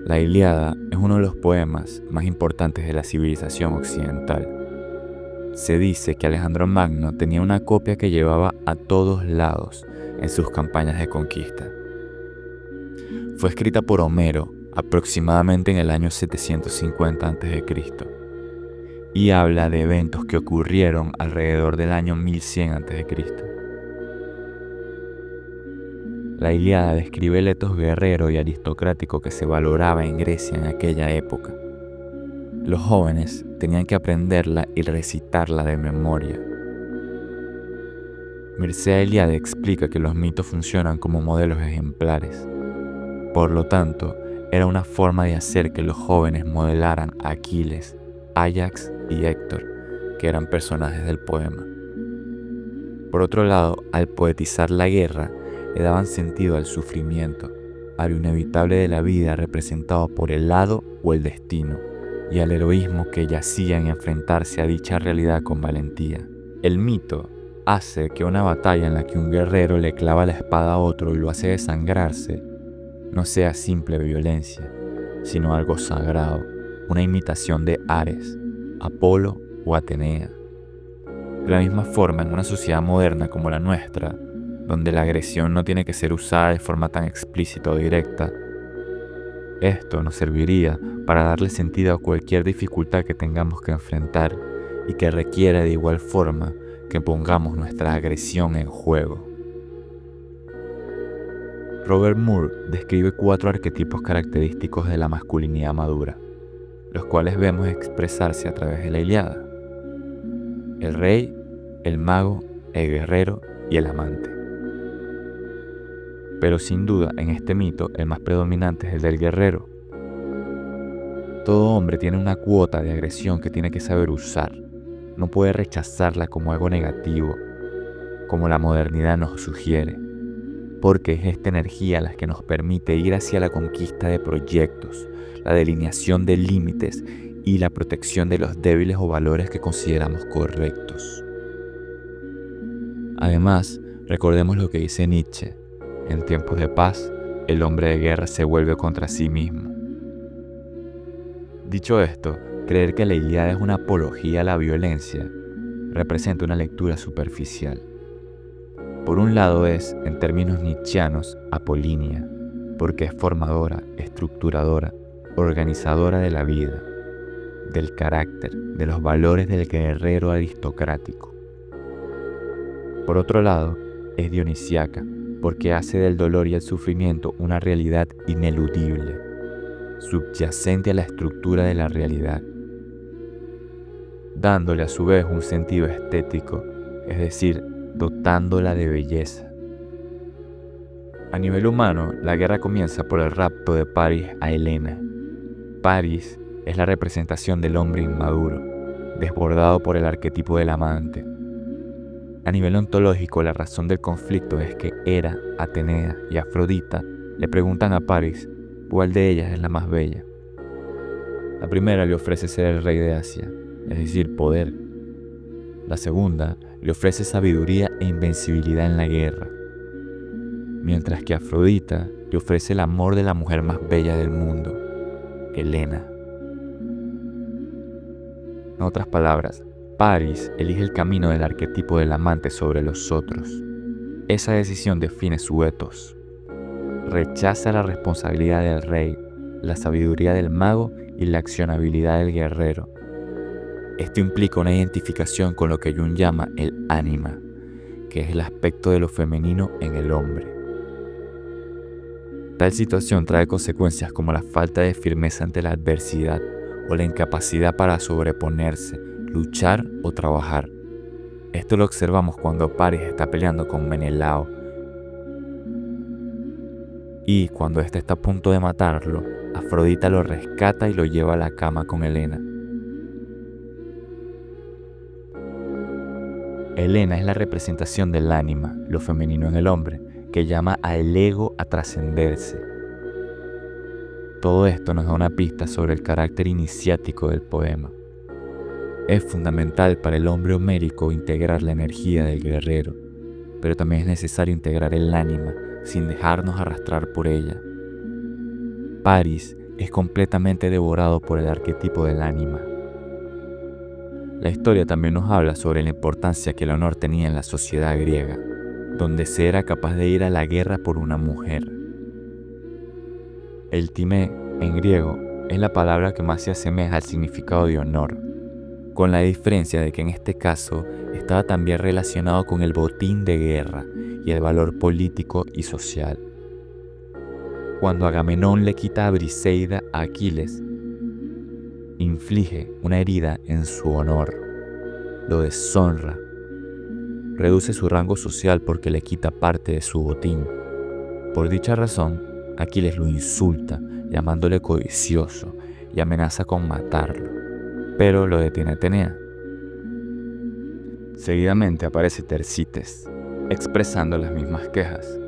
La Ilíada es uno de los poemas más importantes de la civilización occidental. Se dice que Alejandro Magno tenía una copia que llevaba a todos lados en sus campañas de conquista. Fue escrita por Homero aproximadamente en el año 750 a.C. y habla de eventos que ocurrieron alrededor del año 1100 a.C. La Ilíada describe el etos guerrero y aristocrático que se valoraba en Grecia en aquella época. Los jóvenes tenían que aprenderla y recitarla de memoria. Mircea Eliade explica que los mitos funcionan como modelos ejemplares. Por lo tanto, era una forma de hacer que los jóvenes modelaran a Aquiles, Áyax y Héctor, que eran personajes del poema. Por otro lado, al poetizar la guerra, le daban sentido al sufrimiento, a lo inevitable de la vida representado por el hado o el destino, y al heroísmo que yacía en enfrentarse a dicha realidad con valentía. El mito hace que una batalla en la que un guerrero le clava la espada a otro y lo hace desangrarse no sea simple violencia, sino algo sagrado, una imitación de Ares, Apolo o Atenea. De la misma forma, en una sociedad moderna como la nuestra, donde la agresión no tiene que ser usada de forma tan explícita o directa, esto nos serviría para darle sentido a cualquier dificultad que tengamos que enfrentar y que requiera de igual forma que pongamos nuestra agresión en juego. Robert Moore describe 4 arquetipos característicos de la masculinidad madura, los cuales vemos expresarse a través de la Ilíada: el rey, el mago, el guerrero y el amante. Pero sin duda, en este mito, el más predominante es el del guerrero. Todo hombre tiene una cuota de agresión que tiene que saber usar. No puede rechazarla como algo negativo, como la modernidad nos sugiere, porque es esta energía la que nos permite ir hacia la conquista de proyectos, la delineación de límites y la protección de los débiles o valores que consideramos correctos. Además, recordemos lo que dice Nietzsche: en tiempos de paz, el hombre de guerra se vuelve contra sí mismo. Dicho esto, creer que la Ilíada es una apología a la violencia representa una lectura superficial. Por un lado es, en términos nietzscheanos, apolínea, porque es formadora, estructuradora, organizadora de la vida, del carácter, de los valores del guerrero aristocrático. Por otro lado, es dionisiaca, porque hace del dolor y el sufrimiento una realidad ineludible, subyacente a la estructura de la realidad, dándole a su vez un sentido estético, es decir, dotándola de belleza. A nivel humano, la guerra comienza por el rapto de Paris a Helena. Paris es la representación del hombre inmaduro, desbordado por el arquetipo del amante. A nivel ontológico, la razón del conflicto es que Hera, Atenea y Afrodita le preguntan a Paris cuál de ellas es la más bella. La primera le ofrece ser el rey de Asia, es decir, poder. La segunda le ofrece sabiduría e invencibilidad en la guerra, mientras que Afrodita le ofrece el amor de la mujer más bella del mundo, Helena. En otras palabras, Paris elige el camino del arquetipo del amante sobre los otros. Esa decisión define su ethos. Rechaza la responsabilidad del rey, la sabiduría del mago y la accionabilidad del guerrero. Esto implica una identificación con lo que Jung llama el ánima, que es el aspecto de lo femenino en el hombre. Tal situación trae consecuencias como la falta de firmeza ante la adversidad o la incapacidad para sobreponerse, luchar o trabajar. Esto lo observamos cuando Paris está peleando con Menelao y cuando éste está a punto de matarlo, Afrodita lo rescata y lo lleva a la cama con Helena. Helena es la representación del ánima, lo femenino en el hombre, que llama al ego a trascenderse. Todo esto nos da una pista sobre el carácter iniciático del poema. Es fundamental para el hombre homérico integrar la energía del guerrero, pero también es necesario integrar el ánima sin dejarnos arrastrar por ella. Paris es completamente devorado por el arquetipo del ánima. La historia también nos habla sobre la importancia que el honor tenía en la sociedad griega, donde se era capaz de ir a la guerra por una mujer. El timé, en griego, es la palabra que más se asemeja al significado de honor, con la diferencia de que en este caso estaba también relacionado con el botín de guerra y el valor político y social. Cuando Agamenón le quita a Briseida a Aquiles, inflige una herida en su honor, lo deshonra, reduce su rango social porque le quita parte de su botín. Por dicha razón, Aquiles lo insulta, llamándole codicioso, y amenaza con matarlo, pero lo detiene Atenea. Seguidamente aparece Tersites, expresando las mismas quejas.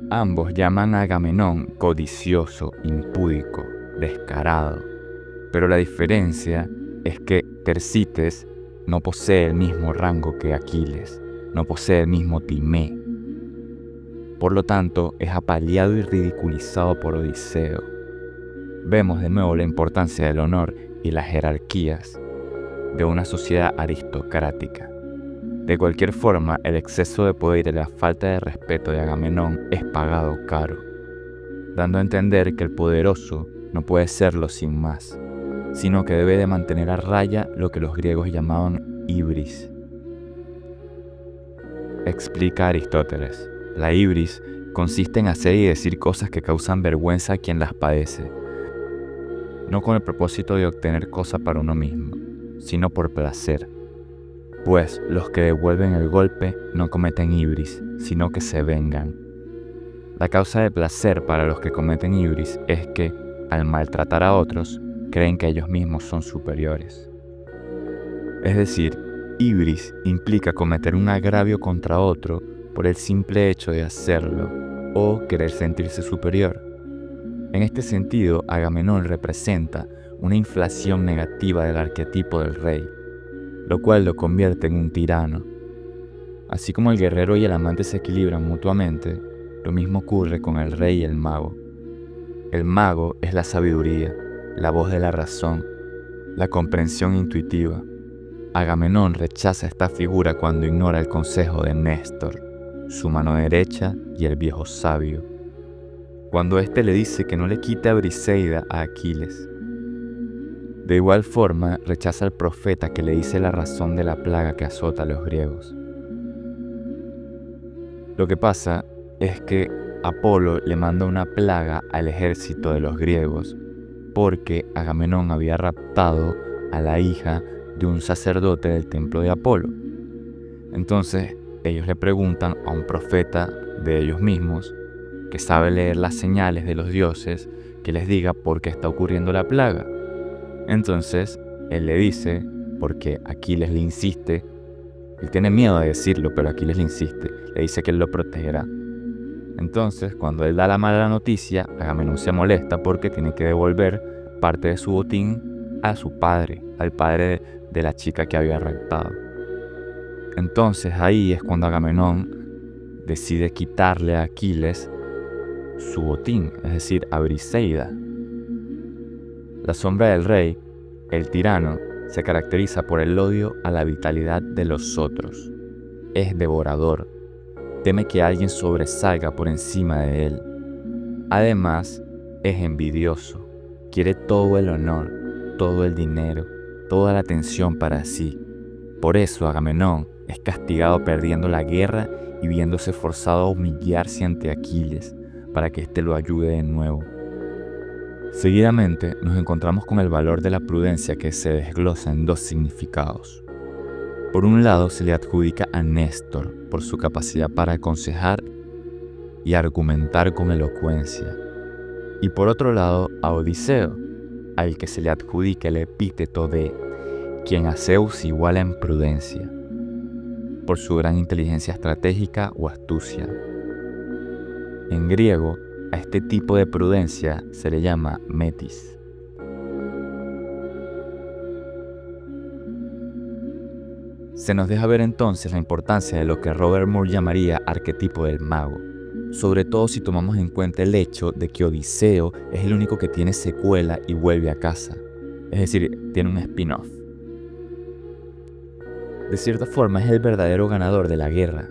Ambos llaman a Agamenón codicioso, impúdico, descarado, pero la diferencia es que Tersites no posee el mismo rango que Aquiles, no posee el mismo timé. Por lo tanto, es apaleado y ridiculizado por Odiseo. Vemos de nuevo la importancia del honor y las jerarquías de una sociedad aristocrática. De cualquier forma, el exceso de poder y la falta de respeto de Agamenón es pagado caro, dando a entender que el poderoso no puede serlo sin más, sino que debe de mantener a raya lo que los griegos llamaban ibris. Explica Aristóteles. La ibris consiste en hacer y decir cosas que causan vergüenza a quien las padece, no con el propósito de obtener cosas para uno mismo, sino por placer. Pues los que devuelven el golpe no cometen ibris, sino que se vengan. La causa de placer para los que cometen ibris es que, al maltratar a otros, creen que ellos mismos son superiores. Es decir, ibris implica cometer un agravio contra otro por el simple hecho de hacerlo o querer sentirse superior. En este sentido, Agamenón representa una inflación negativa del arquetipo del rey, lo cual lo convierte en un tirano. Así como el guerrero y el amante se equilibran mutuamente, lo mismo ocurre con el rey y el mago. El mago es la sabiduría, la voz de la razón, la comprensión intuitiva. Agamenón rechaza esta figura cuando ignora el consejo de Néstor, su mano derecha y el viejo sabio, cuando éste le dice que no le quite a Briseida a Aquiles. De igual forma, rechaza al profeta que le dice la razón de la plaga que azota a los griegos. Lo que pasa es que Apolo le manda una plaga al ejército de los griegos porque Agamenón había raptado a la hija de un sacerdote del templo de Apolo. Entonces, ellos le preguntan a un profeta de ellos mismos, que sabe leer las señales de los dioses, que les diga por qué está ocurriendo la plaga. Entonces, él le dice, porque Aquiles le insiste, él tiene miedo de decirlo, pero Aquiles le insiste, le dice que él lo protegerá. Entonces, cuando él da la mala noticia, Agamenón se molesta porque tiene que devolver parte de su botín a su padre, al padre de la chica que había raptado. Entonces ahí es cuando Agamenón decide quitarle a Aquiles su botín, es decir, a Briseida. La sombra del rey, el tirano, se caracteriza por el odio a la vitalidad de los otros. Es devorador, teme que alguien sobresalga por encima de él. Además, es envidioso, quiere todo el honor, todo el dinero, toda la atención para sí. Por eso Agamenón es castigado perdiendo la guerra y viéndose forzado a humillarse ante Aquiles para que éste lo ayude de nuevo. Seguidamente nos encontramos con el valor de la prudencia que se desglosa en dos significados. Por un lado se le adjudica a Néstor por su capacidad para aconsejar y argumentar con elocuencia. Y por otro lado a Odiseo, al que se le adjudica el epíteto de quien a Zeus iguala en prudencia, por su gran inteligencia estratégica o astucia. En griego, a este tipo de prudencia se le llama metis. Se nos deja ver entonces la importancia de lo que Robert Moore llamaría arquetipo del mago, sobre todo si tomamos en cuenta el hecho de que Odiseo es el único que tiene secuela y vuelve a casa, es decir, tiene un spin-off. De cierta forma es el verdadero ganador de la guerra.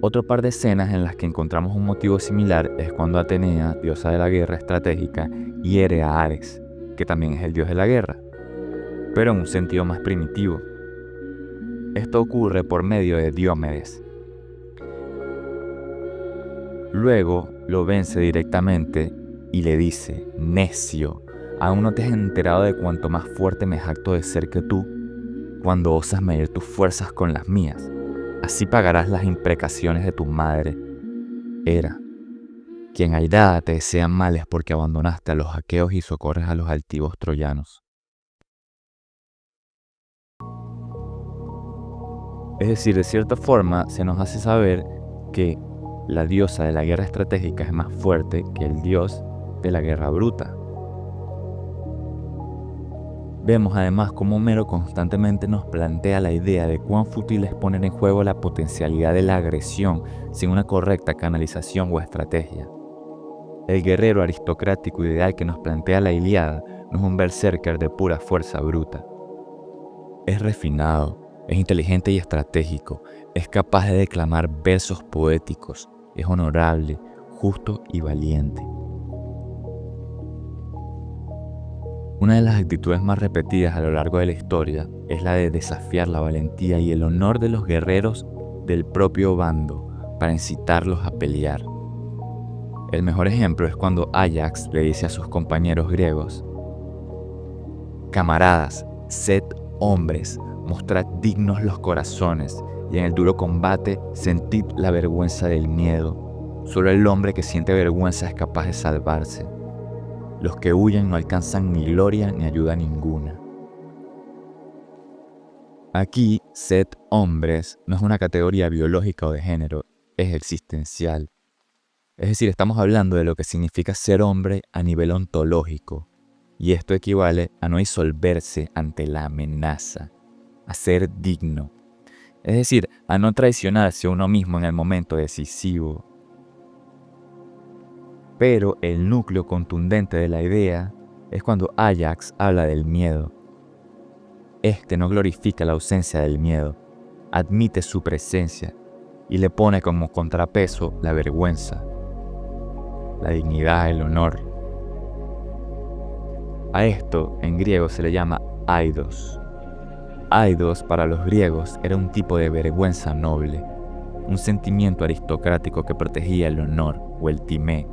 Otro par de escenas en las que encontramos un motivo similar es cuando Atenea, diosa de la guerra estratégica, hiere a Ares, que también es el dios de la guerra, pero en un sentido más primitivo. Esto ocurre por medio de Diomedes. Luego lo vence directamente y le dice: necio, ¿aún no te has enterado de cuánto más fuerte me jacto de ser que tú, cuando osas medir tus fuerzas con las mías? Así pagarás las imprecaciones de tu madre, Hera, quien airada te desea males porque abandonaste a los aqueos y socorres a los altivos troyanos. Es decir, de cierta forma se nos hace saber que la diosa de la guerra estratégica es más fuerte que el dios de la guerra bruta. Vemos además cómo Homero constantemente nos plantea la idea de cuán fútil es poner en juego la potencialidad de la agresión sin una correcta canalización o estrategia. El guerrero aristocrático ideal que nos plantea la Ilíada no es un berserker de pura fuerza bruta. Es refinado, es inteligente y estratégico, es capaz de declamar versos poéticos, es honorable, justo y valiente. Una de las actitudes más repetidas a lo largo de la historia es la de desafiar la valentía y el honor de los guerreros del propio bando para incitarlos a pelear. El mejor ejemplo es cuando Áyax le dice a sus compañeros griegos: camaradas, sed hombres, mostrad dignos los corazones, y en el duro combate sentid la vergüenza del miedo. Solo el hombre que siente vergüenza es capaz de salvarse. Los que huyen no alcanzan ni gloria ni ayuda ninguna. Aquí, sed hombres no es una categoría biológica o de género, es existencial. Es decir, estamos hablando de lo que significa ser hombre a nivel ontológico, y esto equivale a no disolverse ante la amenaza, a ser digno. Es decir, a no traicionarse a uno mismo en el momento decisivo. Pero el núcleo contundente de la idea es cuando Áyax habla del miedo. Este no glorifica la ausencia del miedo, admite su presencia y le pone como contrapeso la vergüenza, la dignidad, el honor. A esto en griego se le llama aidos. Aidos para los griegos era un tipo de vergüenza noble, un sentimiento aristocrático que protegía el honor o el timé.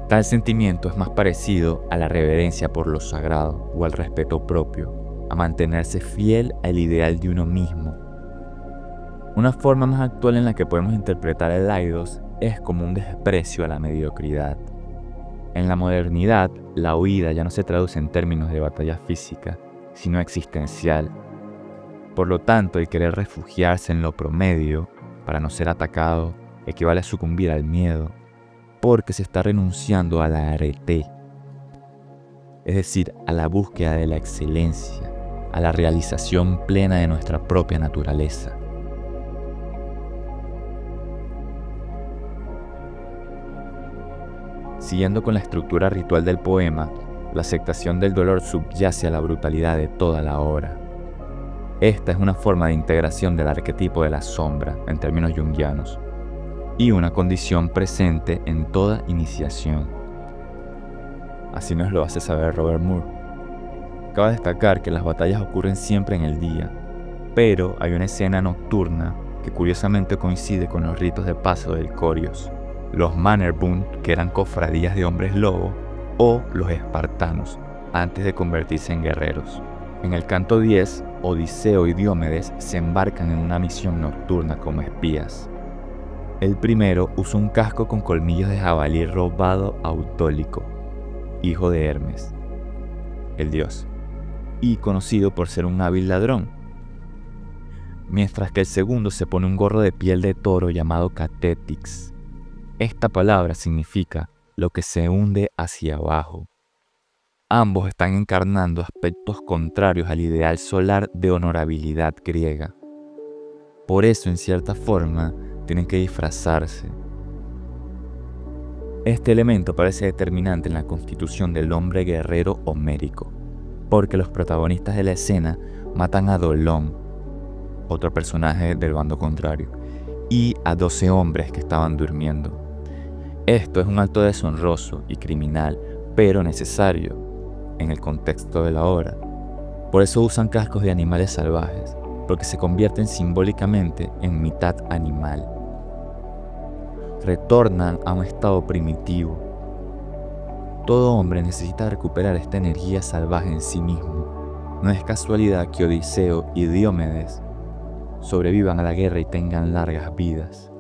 Tal sentimiento es más parecido a la reverencia por lo sagrado o al respeto propio, a mantenerse fiel al ideal de uno mismo. Una forma más actual en la que podemos interpretar el aidos es como un desprecio a la mediocridad. En la modernidad, la huida ya no se traduce en términos de batalla física, sino existencial. Por lo tanto, el querer refugiarse en lo promedio para no ser atacado equivale a sucumbir al miedo, porque se está renunciando a la arete, es decir, a la búsqueda de la excelencia, a la realización plena de nuestra propia naturaleza. Siguiendo con la estructura ritual del poema, la aceptación del dolor subyace a la brutalidad de toda la obra. Esta es una forma de integración del arquetipo de la sombra, en términos junguianos, y una condición presente en toda iniciación. Así nos lo hace saber Robert Moore. Cabe destacar que las batallas ocurren siempre en el día, pero hay una escena nocturna que curiosamente coincide con los ritos de paso del Corios, los Mannerbund, que eran cofradías de hombres lobo, o los espartanos, antes de convertirse en guerreros. En el canto 10, Odiseo y Diomedes se embarcan en una misión nocturna como espías. El primero usa un casco con colmillos de jabalí robado a Autólico, hijo de Hermes, el dios, y conocido por ser un hábil ladrón. Mientras que el segundo se pone un gorro de piel de toro llamado catetix. Esta palabra significa lo que se hunde hacia abajo. Ambos están encarnando aspectos contrarios al ideal solar de honorabilidad griega. Por eso, en cierta forma, tienen que disfrazarse. Este elemento parece determinante en la constitución del hombre guerrero homérico, porque los protagonistas de la escena matan a Dolón, otro personaje del bando contrario, y a 12 hombres que estaban durmiendo. Esto es un acto deshonroso y criminal, pero necesario en el contexto de la obra. Por eso usan cascos de animales salvajes, porque se convierten simbólicamente en mitad animal. Retornan a un estado primitivo. Todo hombre necesita recuperar esta energía salvaje en sí mismo. No es casualidad que Odiseo y Diomedes sobrevivan a la guerra y tengan largas vidas.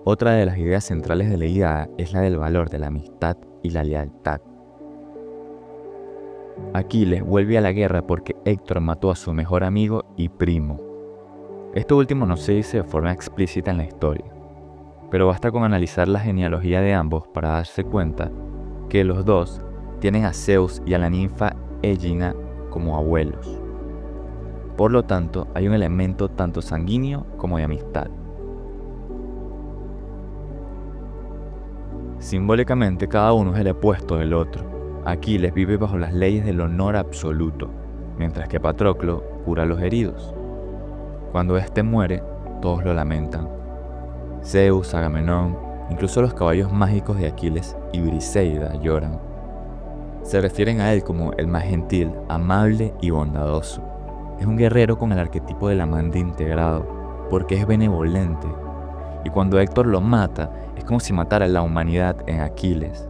Otra de las ideas centrales de la Ilíada es la del valor de la amistad y la lealtad. Aquiles vuelve a la guerra porque Héctor mató a su mejor amigo y primo. Esto último no se dice de forma explícita en la historia, pero basta con analizar la genealogía de ambos para darse cuenta que los dos tienen a Zeus y a la ninfa Egina como abuelos. Por lo tanto, hay un elemento tanto sanguíneo como de amistad. Simbólicamente, cada uno es el opuesto del otro. Aquiles vive bajo las leyes del honor absoluto, mientras que Patroclo cura a los heridos. Cuando éste muere, todos lo lamentan. Zeus, Agamenón, incluso los caballos mágicos de Aquiles y Briseida lloran. Se refieren a él como el más gentil, amable y bondadoso. Es un guerrero con el arquetipo del amante integrado, porque es benevolente. Y cuando Héctor lo mata, es como si matara a la humanidad en Aquiles,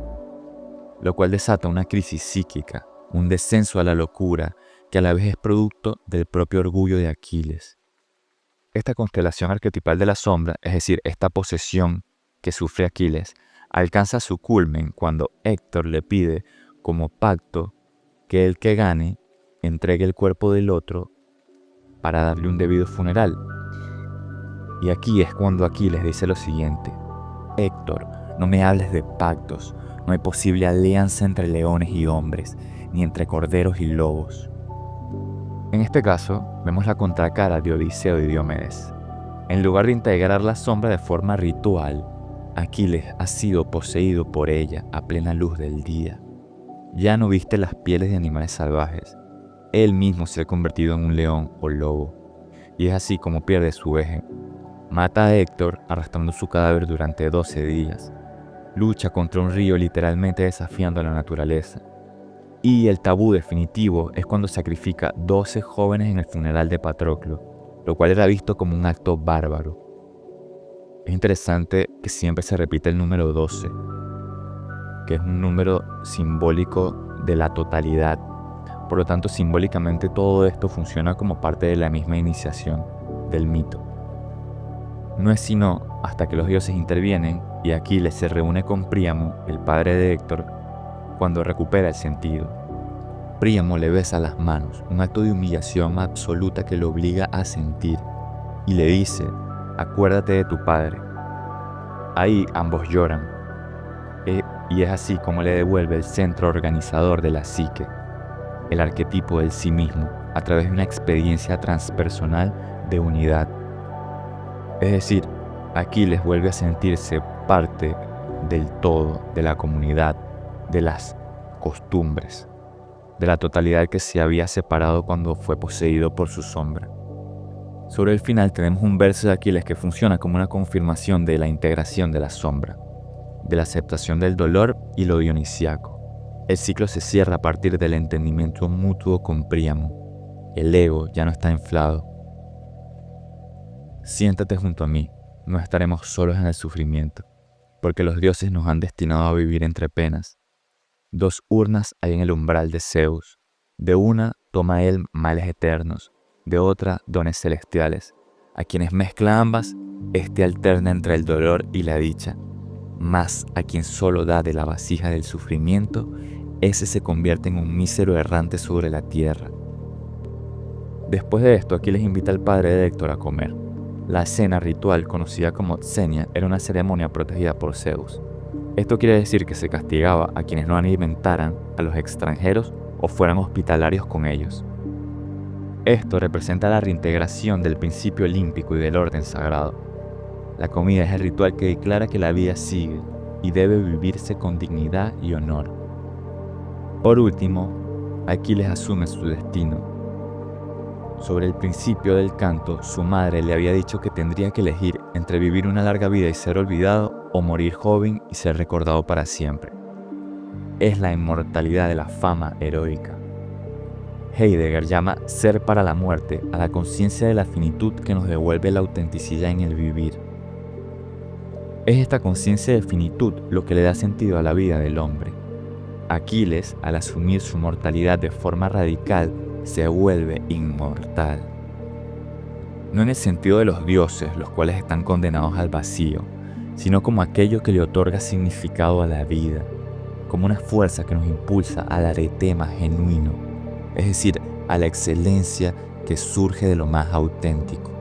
lo cual desata una crisis psíquica, un descenso a la locura, que a la vez es producto del propio orgullo de Aquiles. Esta constelación arquetipal de la sombra, es decir, esta posesión que sufre Aquiles, alcanza su culmen cuando Héctor le pide como pacto que el que gane entregue el cuerpo del otro para darle un debido funeral. Y aquí es cuando Aquiles dice lo siguiente: Héctor, no me hables de pactos, no hay posible alianza entre leones y hombres, ni entre corderos y lobos. En este caso, vemos la contracara de Odiseo y Diomedes. En lugar de integrar la sombra de forma ritual, Aquiles ha sido poseído por ella a plena luz del día. Ya no viste las pieles de animales salvajes. Él mismo se ha convertido en un león o lobo, y es así como pierde su eje. Mata a Héctor arrastrando su cadáver durante 12 días. Lucha contra un río literalmente desafiando a la naturaleza. Y el tabú definitivo es cuando sacrifica 12 jóvenes en el funeral de Patroclo, lo cual era visto como un acto bárbaro. Es interesante que siempre se repite el número 12, que es un número simbólico de la totalidad. Por lo tanto, simbólicamente todo esto funciona como parte de la misma iniciación del mito. No es sino hasta que los dioses intervienen y Aquiles se reúne con Príamo, el padre de Héctor, cuando recupera el sentido. Príamo le besa las manos, un acto de humillación absoluta que lo obliga a sentir, y le dice: acuérdate de tu padre. Ahí ambos lloran, y es así como le devuelve el centro organizador de la psique, el arquetipo del sí mismo, a través de una experiencia transpersonal de unidad. Es decir, Aquiles vuelve a sentirse parte del todo, de la comunidad, de las costumbres, de la totalidad que se había separado cuando fue poseído por su sombra. Sobre el final tenemos un verso de Aquiles que funciona como una confirmación de la integración de la sombra, de la aceptación del dolor y lo dionisíaco. El ciclo se cierra a partir del entendimiento mutuo con Príamo. El ego ya no está inflado. Siéntate junto a mí, no estaremos solos en el sufrimiento, porque los dioses nos han destinado a vivir entre penas. 2 urnas hay en el umbral de Zeus. De una toma él males eternos, de otra dones celestiales. A quienes mezcla ambas, éste alterna entre el dolor y la dicha. Mas a quien solo da de la vasija del sufrimiento, ese se convierte en un mísero errante sobre la tierra. Después de esto, Aquiles invita al padre de Héctor a comer. La cena ritual, conocida como Xenia, era una ceremonia protegida por Zeus. Esto quiere decir que se castigaba a quienes no alimentaran a los extranjeros o fueran hospitalarios con ellos. Esto representa la reintegración del principio olímpico y del orden sagrado. La comida es el ritual que declara que la vida sigue y debe vivirse con dignidad y honor. Por último, Aquiles asume su destino. Sobre el principio del canto, su madre le había dicho que tendría que elegir entre vivir una larga vida y ser olvidado o morir joven y ser recordado para siempre. Es la inmortalidad de la fama heroica. Heidegger llama ser para la muerte a la conciencia de la finitud que nos devuelve la autenticidad en el vivir. Es esta conciencia de finitud lo que le da sentido a la vida del hombre. Aquiles, al asumir su mortalidad de forma radical, se vuelve inmortal. No en el sentido de los dioses, los cuales están condenados al vacío, sino como aquello que le otorga significado a la vida, como una fuerza que nos impulsa al aretema genuino, es decir, a la excelencia que surge de lo más auténtico.